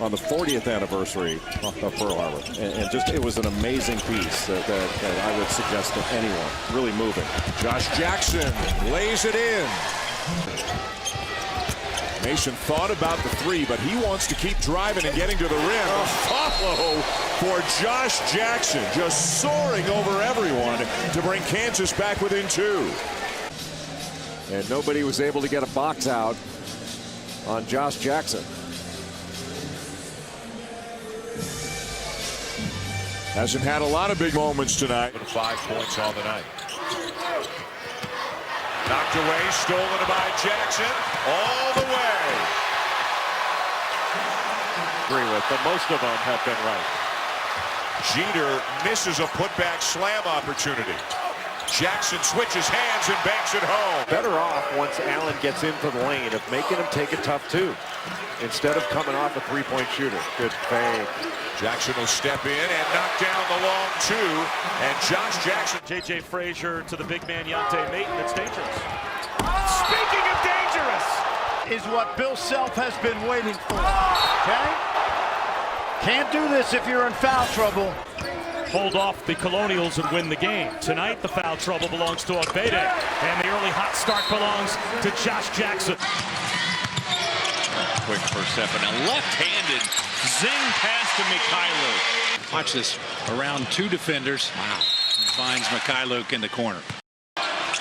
on the 40th anniversary of Pearl Harbor. And just, it was an amazing piece that I would suggest to anyone. Really moving. Josh Jackson lays it in. Mason thought about the three, but he wants to keep driving and getting to the rim. A follow for Josh Jackson, just soaring over everyone to bring Kansas back within 2. And nobody was able to get a box out on Josh Jackson. Hasn't had a lot of big moments tonight. 5 points on the night. Knocked away, stolen by Jackson, all the way. Agree with, but most of them have been right. Jeter misses a putback slam opportunity. Jackson switches hands and banks it home. Better off once Allen gets into the lane of making him take a tough 2 instead of coming off a 3-point shooter. Good fade. Jackson will step in and knock down the long 2. And Josh Jackson. J.J. Frazier to the big man Yante Maton. It's dangerous. Speaking of dangerous, is what Bill Self has been waiting for. Okay? Can't do this if you're in foul trouble. Hold off the Colonials and win the game. Tonight, the foul trouble belongs to Ogbede, and the early hot start belongs to Josh Jackson. Quick first step and a left-handed zing pass to Mikhailuk. Watch this, around 2 defenders. Wow. Finds Mikhailuk in the corner.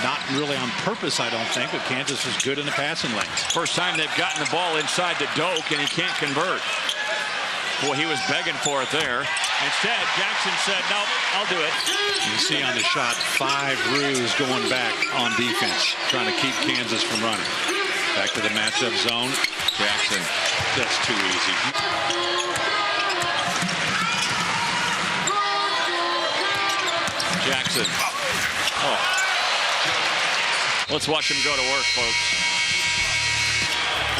Not really on purpose, I don't think, but Kansas was good in the passing lanes. First time they've gotten the ball inside the Doak, and he can't convert. Boy, he was begging for it there. Instead, Jackson said, nope, I'll do it. You see on the shot, 5 roos going back on defense, trying to keep Kansas from running. Back to the matchup zone. Jackson, that's too easy. Jackson. Oh. Let's watch him go to work, folks.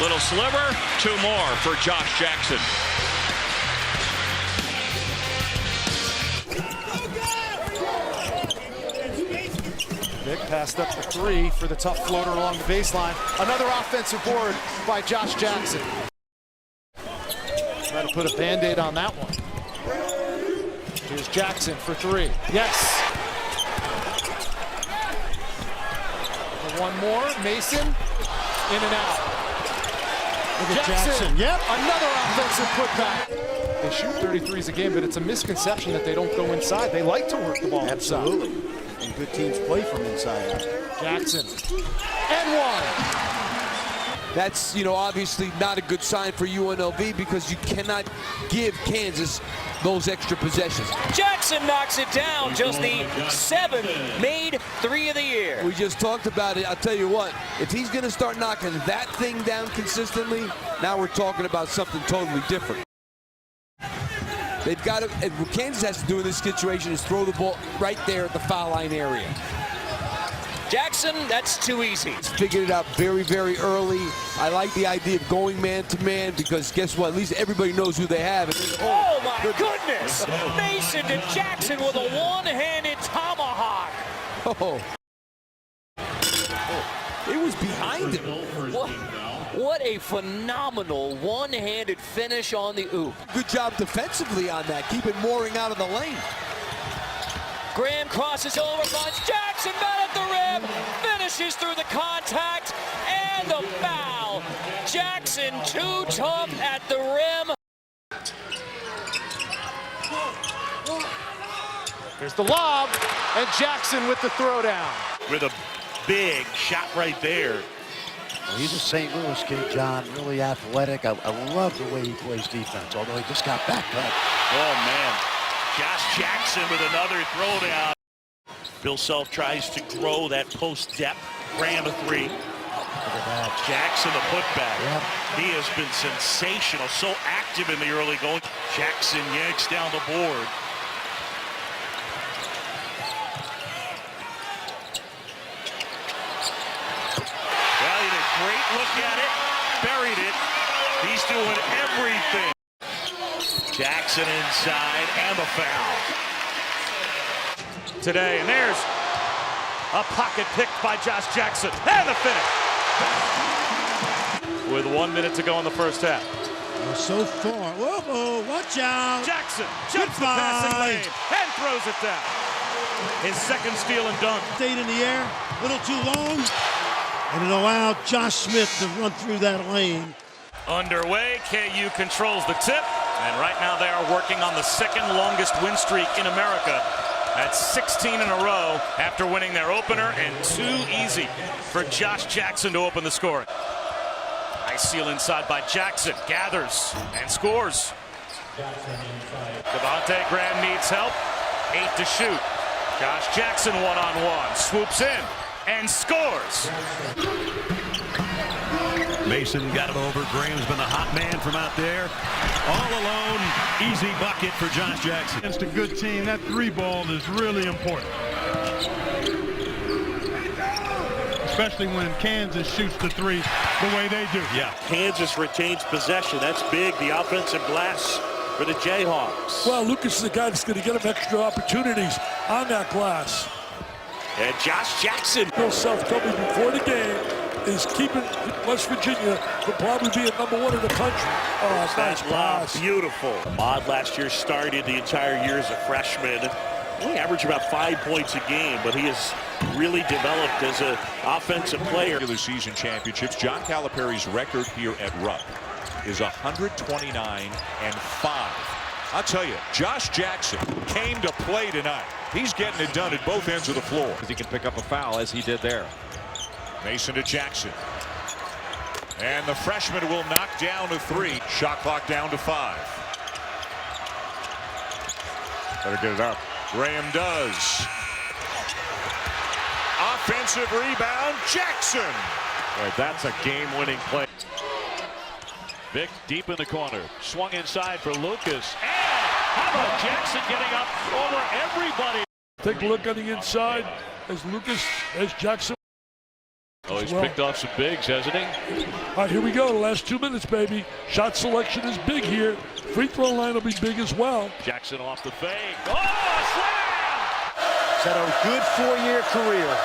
Little sliver, 2 more for Josh Jackson. Vic passed up the 3 for the tough floater along the baseline. Another offensive board by Josh Jackson. Try to put a Band-Aid on that one. Here's Jackson for 3. Yes. One more. Mason in and out. Look at Jackson. Yep. Another offensive putback. They shoot 33s a game, but it's a misconception that they don't go inside. They like to work the ball. Absolutely. Inside. And good teams play from inside out. Jackson. And 1. That's, obviously not a good sign for UNLV because you cannot give Kansas those extra possessions. Jackson knocks it down. Just the 7th made 3 of the year. We just talked about it. I'll tell you what, if he's going to start knocking that thing down consistently, now we're talking about something totally different. They've got to, and what Kansas has to do in this situation is throw the ball right there at the foul line area. Jackson, that's too easy. Figured it out very, very early. I like the idea of going man-to-man because guess what? At least everybody knows who they have. Oh my goodness! Mason to Jackson with a one-handed tomahawk. Oh. It was behind him. What a phenomenal one-handed finish on the oop. Good job defensively on that. Keep it mooring out of the lane. Graham crosses over, finds Jackson back at the rim, finishes through the contact and the foul. Jackson too tough at the rim. Here's the lob, and Jackson with the throwdown. with a big shot right there. Well, he's a St. Louis kid, John, really athletic. I love the way he plays defense, although he just got backed up. Oh, man. Josh Jackson with another throwdown. Bill Self tries to grow that post depth. Graham a 3. Look at that. Jackson the putback. Yep. He has been sensational, so active in the early going. Jackson yanks down the board. Well, he did a great look at it, buried it. He's doing everything. Jackson inside and the foul. Today, and there's a pocket picked by Josh Jackson, and the finish. With 1 minute to go in the first half. So far. Whoa, watch out. Jackson jumps the passing lane and throws it down. His second steal and dunk. Stayed in the air, a little too long. And it allowed Josh Smith to run through that lane. Underway, KU controls the tip. And right now they are working on the second longest win streak in America. That's 16 in a row after winning their opener, and too easy for Josh Jackson to open the scoring. Nice seal inside by Jackson, gathers and scores. Devontae Graham needs help, 8 to shoot. Josh Jackson one-on-one, swoops in and scores. Mason got it over. Graham's been the hot man from out there. All alone, easy bucket for Josh Jackson. Against a good team, that three ball is really important. Especially when Kansas shoots the three the way they do. Yeah. Kansas retains possession. That's big, the offensive glass for the Jayhawks. Well, Lucas is the guy that's going to get him extra opportunities on that glass. And Josh Jackson. Bill Self told me before the game is keeping West Virginia from probably being #1 in the country. Oh, nice pass. Beautiful. Ahmad last year started the entire year as a freshman. He averaged about 5 points a game, but he has really developed as an offensive player. Regular season championships. John Calipari's record here at Rupp is 129-5. I'll tell you, Josh Jackson came to play tonight. He's getting it done at both ends of the floor. Because he can pick up a foul as he did there. Mason to Jackson. And the freshman will knock down a 3. Shot clock down to 5. Better get it up. Graham does. Offensive rebound, Jackson. Right, that's a game-winning play. Vic deep in the corner, swung inside for Lucas. And how about Jackson getting up over everybody? Take a look on the inside as Lucas, as Jackson. Oh, he's picked off some bigs, hasn't he? All right, here we go. The last 2 minutes, baby. Shot selection is big here. Free throw line will be big as well. Jackson off the fake. Oh, slam! He's had a good 4-year career.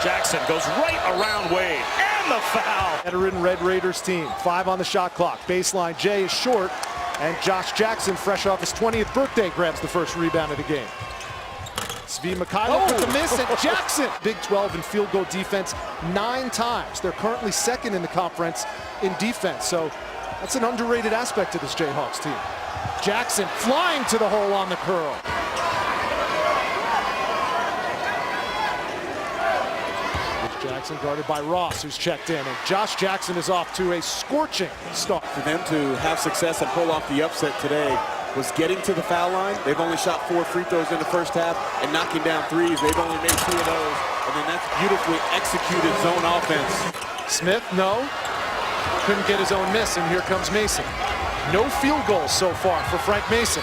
Jackson goes right around Wade. And the foul. Veteran Red Raiders team. 5 on the shot clock. Baseline Jay is short. And Josh Jackson, fresh off his 20th birthday, grabs the first rebound of the game. Svi Mikhailov with the miss, and Jackson. Big 12 in field goal defense 9 times. They're currently second in the conference in defense. So that's an underrated aspect of this Jayhawks team. Jackson flying to the hole on the curl. Jackson guarded by Ross, who's checked in, and Josh Jackson is off to a scorching start. For them to have success and pull off the upset today was getting to the foul line. They've only shot 4 free throws in the first half, and knocking down 3s. They've only made 2 of those, and then that's beautifully executed zone offense. Smith, no. Couldn't get his own miss, and here comes Mason. No field goals so far for Frank Mason.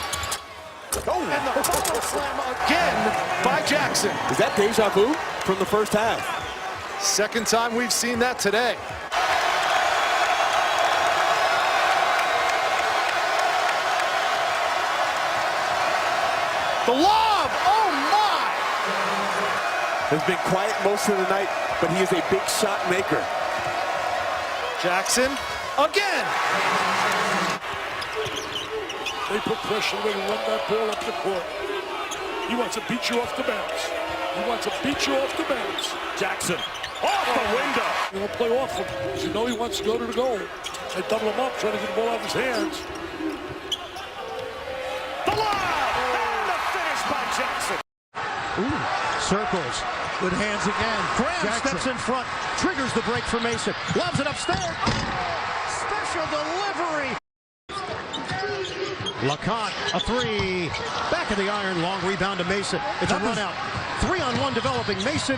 Oh, and the power slam again by Jackson. Is that deja vu from the first half? Second time we've seen that today. The lob! Oh my! Has been quiet most of the night, but he is a big shot maker. Jackson again. They put pressure when they run that ball up the court. He wants to beat you off the bounce. He wants to beat you off the bounce. Jackson off the window. You don't play off him because you know he wants to go to the goal. They double him up, trying to get the ball out of his hands. The lob! And the finish by Jackson. Ooh, circles. Good hands again. Graham steps in front, triggers the break for Mason. Lobs it upstairs. Oh, special delivery. LeConte, a 3. Back of the iron, long rebound to Mason. It's a run out. 3-on-1 developing. Mason.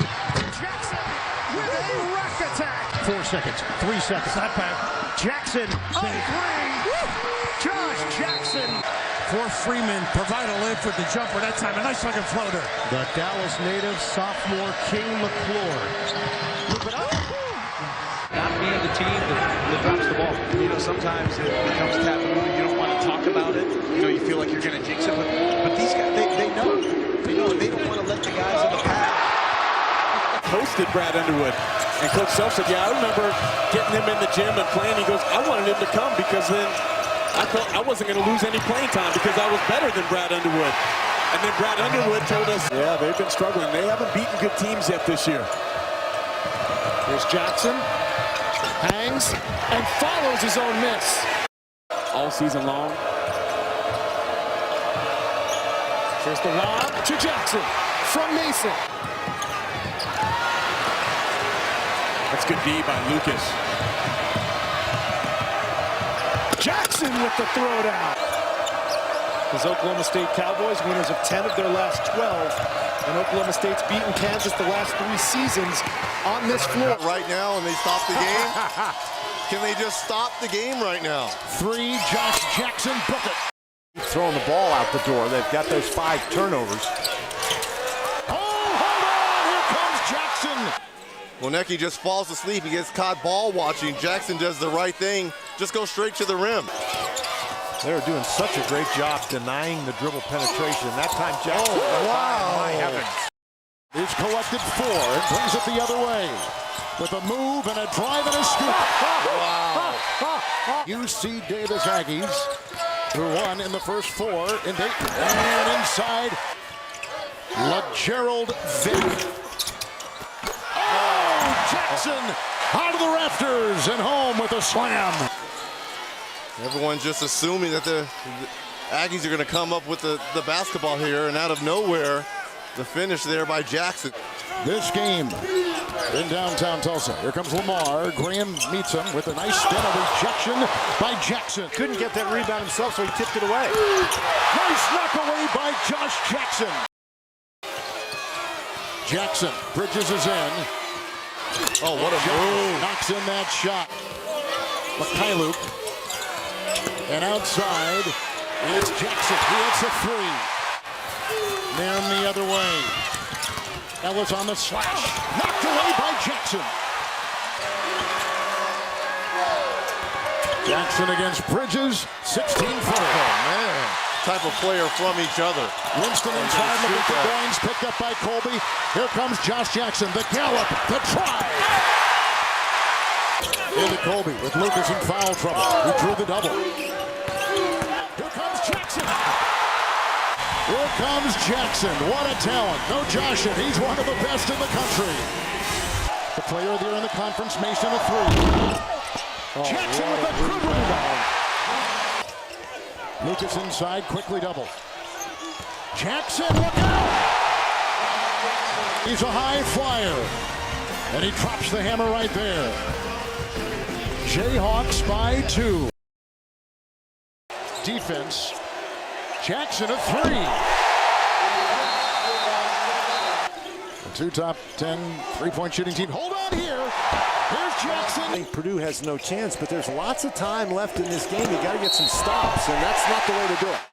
Jackson with a rack attack. 4 seconds, 3 seconds. Not bad. Jackson, oh, 3. Josh Jackson. For Freeman, provide a lid for the jumper. That time, a nice looking floater. The Dallas native sophomore King McClure. Not being the team that drops the ball. You know, sometimes it becomes taboo. You don't want to talk about it. You know, you feel like you're going to jinx it. But these guys, they know. They know, and they don't want to let the guys in the pack. toasted Brad Underwood. And Coach Self said, yeah, I remember getting him in the gym and playing. He goes, I wanted him to come because then I felt I wasn't going to lose any playing time because I was better than Brad Underwood. And then Brad Underwood told us, yeah, they've been struggling. They haven't beaten good teams yet this year. Here's Jackson. Hangs and follows his own miss. All season long. Here's the lob to Jackson from Mason. That's good D by Lucas. Jackson with the throwdown. His Oklahoma State Cowboys, winners of 10 of their last 12. And Oklahoma State's beaten Kansas the last 3 seasons on this floor. Right now, and they stop the game? Can they just stop the game right now? 3, Josh Jackson, book it. Throwing the ball out the door. They've got those 5 turnovers. Oh, hold on! Here comes Jackson. Wonecki just falls asleep. He gets caught ball watching. Jackson does the right thing. Just go straight to the rim. They're doing such a great job denying the dribble penetration. That time, Jackson. Oh, wow. My heavens. He's collected 4 and brings it the other way. With a move and a drive and a scoop. Wow. UC Davis Aggies, who won in the first 4 in Dayton. And inside, LaGerald Vick. Oh, Jackson out of the rafters and home with a slam. Everyone's just assuming that the Aggies are going to come up with the basketball here, and out of nowhere, the finish there by Jackson. This game in downtown Tulsa. Here comes Lamar. Graham meets him with a nice spin of rejection by Jackson. Couldn't get that rebound himself, so he tipped it away. Nice knock away by Josh Jackson. Jackson, Bridges is in. Oh, what a move. Knocks in that shot. Mikhailuk. And outside, it's Jackson. He hits a 3. Nairn the other way. Ellis on the slash. Knocked away by Jackson. Jackson against Bridges. 16 for him. Oh, man. Type of player from each other. Winston inside. Look at the Goings. Picked up by Colby. Here comes Josh Jackson. The gallop. The try. Into Colby with Lucas in foul trouble. He drew the double. Here comes Jackson. Here comes Jackson. What a talent. No joshing. He's one of the best in the country. The player of the year in the conference, Mason, a 3. Jackson with a good rebound. Lucas inside, quickly double. Jackson, look out! He's a high flyer. And he drops the hammer right there. Jayhawks by 2. Defense. Jackson a 3. The 2 top 10 3-point shooting team. Hold on here. Here's Jackson. I think Purdue has no chance, but there's lots of time left in this game. You got to get some stops, and that's not the way to do it.